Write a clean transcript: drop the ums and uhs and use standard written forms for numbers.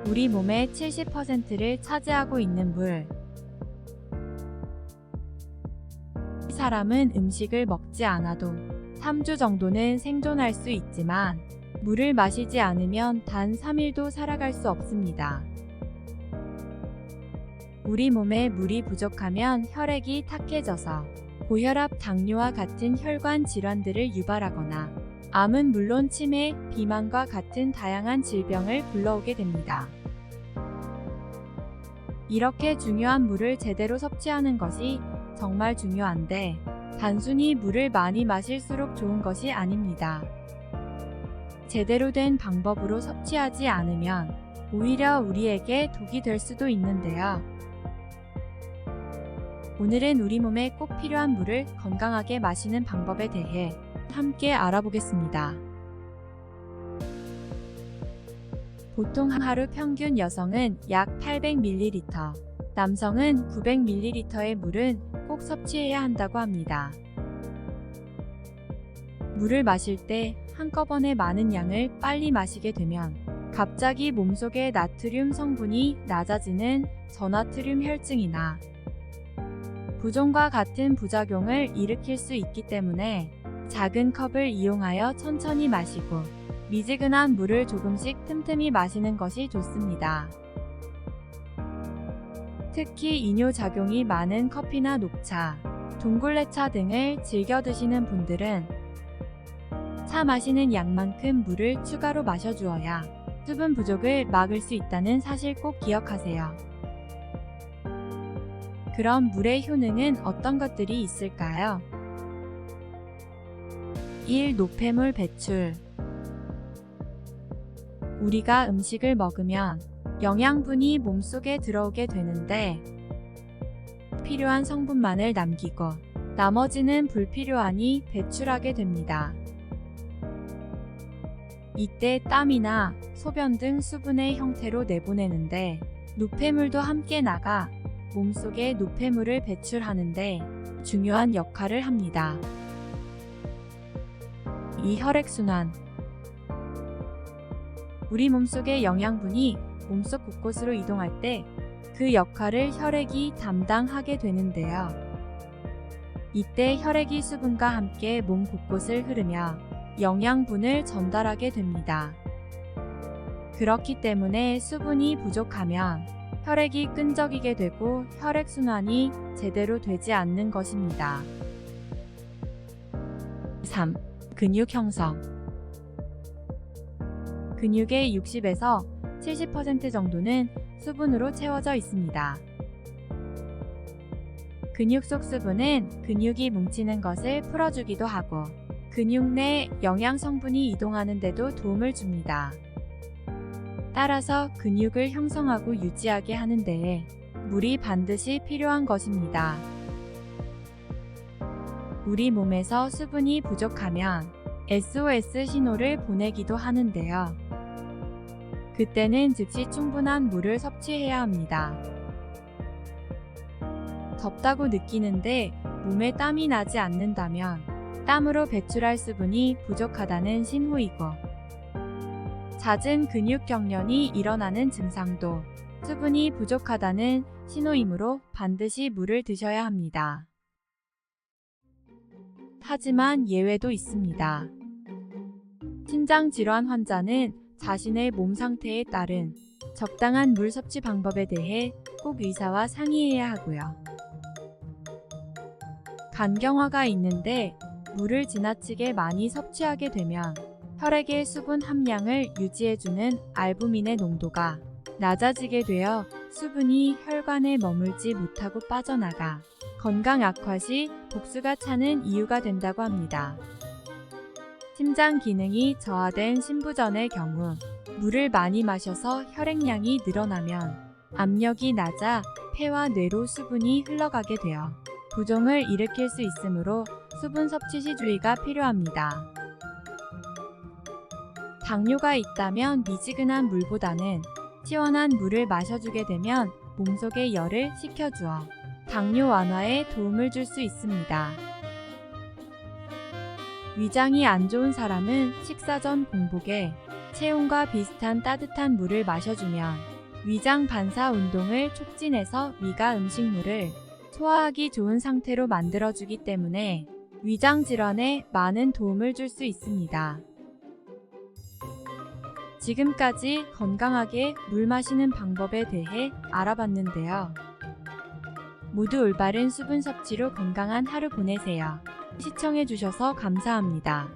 우리 몸의 70%를 차지하고 있는 물. 사람은 음식을 먹지 않아도 3주 정도는 생존할 수 있지만 물을 마시지 않으면 단 3일도 살아갈 수 없습니다. 우리 몸에 물이 부족하면 혈액이 탁해져서 고혈압, 당뇨와 같은 혈관 질환들을 유발하거나 암은 물론 치매, 비만과 같은 다양한 질병을 불러오게 됩니다. 이렇게 중요한 물을 제대로 섭취하는 것이 정말 중요한데 단순히 물을 많이 마실수록 좋은 것이 아닙니다. 제대로 된 방법으로 섭취하지 않으면 오히려 우리에게 독이 될 수도 있는데요. 오늘은 우리 몸에 꼭 필요한 물을 건강하게 마시는 방법에 대해 함께 알아보겠습니다. 보통 하루 평균 여성은 약 800ml, 남성은 900ml의 물은 꼭 섭취해야 한다고 합니다. 물을 마실 때 한꺼번에 많은 양을 빨리 마시게 되면 갑자기 몸속의 나트륨 성분이 낮아지는 저나트륨 혈증이나 부종과 같은 부작용을 일으킬 수 있기 때문에 작은 컵을 이용하여 천천히 마시고 미지근한 물을 조금씩 틈틈이 마시는 것이 좋습니다. 특히 이뇨작용이 많은 커피나 녹차, 둥글레차 등을 즐겨 드시는 분들은 차 마시는 양만큼 물을 추가로 마셔주어야 수분 부족을 막을 수 있다는 사실 꼭 기억하세요. 그럼 물의 효능은 어떤 것들이 있을까요? 1. 노폐물 배출. 우리가 음식을 먹으면 영양분이 몸속에 들어오게 되는데 필요한 성분만을 남기고 나머지는 불필요하니 배출하게 됩니다. 이때 땀이나 소변 등 수분의 형태로 내보내는데 노폐물도 함께 나가 몸속에 노폐물을 배출하는데 중요한 역할을 합니다. 이 혈액순환. 우리 몸속의 영양분이 몸속 곳곳으로 이동할 때 그 역할을 혈액이 담당하게 되는데요. 이때 혈액이 수분과 함께 몸 곳곳을 흐르며 영양분을 전달하게 됩니다. 그렇기 때문에 수분이 부족하면 혈액이 끈적이게 되고 혈액순환이 제대로 되지 않는 것입니다. 3. 근육 형성. 근육의 60에서 70% 정도는 수분으로 채워져 있습니다. 근육 속 수분은 근육이 뭉치는 것을 풀어주기도 하고 근육 내 영양 성분이 이동하는 데도 도움을 줍니다. 따라서 근육을 형성하고 유지하게 하는 데에 물이 반드시 필요한 것입니다. 우리 몸에서 수분이 부족하면 SOS 신호를 보내기도 하는데요. 그때는 즉시 충분한 물을 섭취해야 합니다. 덥다고 느끼는데 몸에 땀이 나지 않는다면 땀으로 배출할 수분이 부족하다는 신호이고 잦은 근육 경련이 일어나는 증상도 수분이 부족하다는 신호이므로 반드시 물을 드셔야 합니다. 하지만 예외도 있습니다. 신장 질환 환자는 자신의 몸 상태에 따른 적당한 물 섭취 방법에 대해 꼭 의사와 상의해야 하고요. 간경화가 있는데 물을 지나치게 많이 섭취하게 되면 혈액의 수분 함량을 유지해주는 알부민의 농도가 낮아지게 되어 수분이 혈관에 머물지 못하고 빠져나가 건강 악화 시 복수가 차는 이유가 된다고 합니다. 심장 기능이 저하된 신부전의 경우 물을 많이 마셔서 혈액량이 늘어나면 압력이 낮아 폐와 뇌로 수분이 흘러가게 되어 부종을 일으킬 수 있으므로 수분 섭취 시 주의가 필요합니다. 당뇨가 있다면 미지근한 물보다는 시원한 물을 마셔주게 되면 몸속의 열을 식혀주어 당뇨 완화에 도움을 줄 수 있습니다. 위장이 안 좋은 사람은 식사 전 공복에 체온과 비슷한 따뜻한 물을 마셔주면 위장 반사 운동을 촉진해서 위가 음식물을 소화하기 좋은 상태로 만들어주기 때문에 위장 질환에 많은 도움을 줄 수 있습니다. 지금까지 건강하게 물 마시는 방법에 대해 알아봤는데요. 모두 올바른 수분 섭취로 건강한 하루 보내세요. 시청해주셔서 감사합니다.